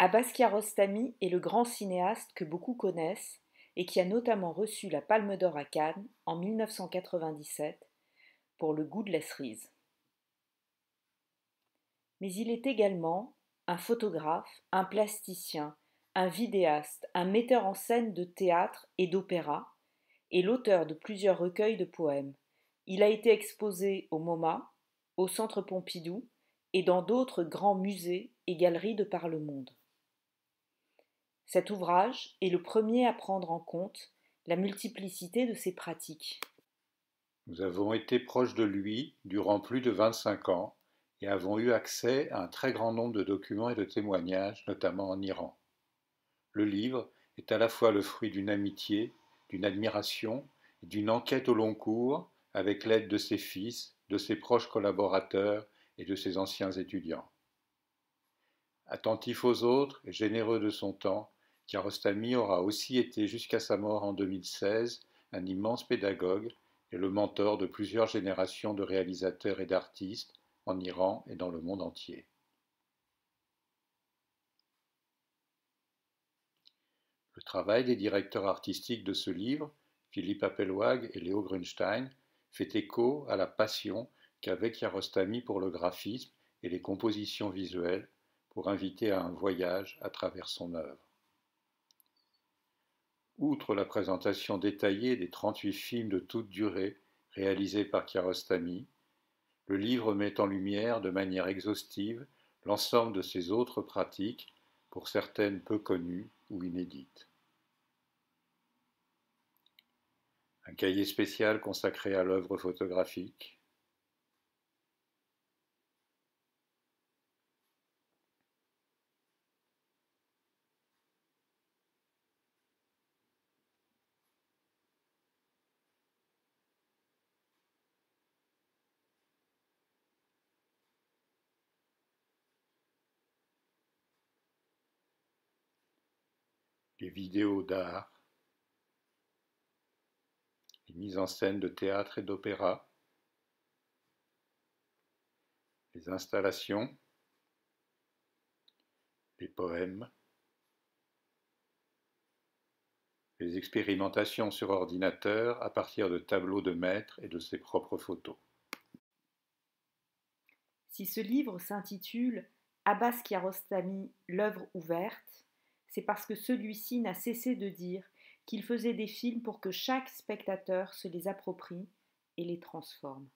Abbas Kiarostami est le grand cinéaste que beaucoup connaissent et qui a notamment reçu la Palme d'Or à Cannes en 1997 pour Le goût de la cerise. Mais il est également un photographe, un plasticien, un vidéaste, un metteur en scène de théâtre et d'opéra et l'auteur de plusieurs recueils de poèmes. Il a été exposé au MoMA, au Centre Pompidou et dans d'autres grands musées et galeries de par le monde. Cet ouvrage est le premier à prendre en compte la multiplicité de ses pratiques. Nous avons été proches de lui durant plus de 25 ans et avons eu accès à un très grand nombre de documents et de témoignages, notamment en Iran. Le livre est à la fois le fruit d'une amitié, d'une admiration et d'une enquête au long cours avec l'aide de ses fils, de ses proches collaborateurs et de ses anciens étudiants. Attentif aux autres et généreux de son temps, Kiarostami aura aussi été jusqu'à sa mort en 2016 un immense pédagogue et le mentor de plusieurs générations de réalisateurs et d'artistes en Iran et dans le monde entier. Le travail des directeurs artistiques de ce livre, Philippe Appelwag et Léo Grunstein, fait écho à la passion qu'avait Kiarostami pour le graphisme et les compositions visuelles pour inviter à un voyage à travers son œuvre. Outre la présentation détaillée des 38 films de toute durée réalisés par Kiarostami, le livre met en lumière de manière exhaustive l'ensemble de ses autres pratiques, pour certaines peu connues ou inédites. Un cahier spécial consacré à l'œuvre photographique, les vidéos d'art, les mises en scène de théâtre et d'opéra, les installations, les poèmes, les expérimentations sur ordinateur à partir de tableaux de maître et de ses propres photos. Si ce livre s'intitule Abbas Kiarostami, l'œuvre ouverte, c'est parce que celui-ci n'a cessé de dire qu'il faisait des films pour que chaque spectateur se les approprie et les transforme.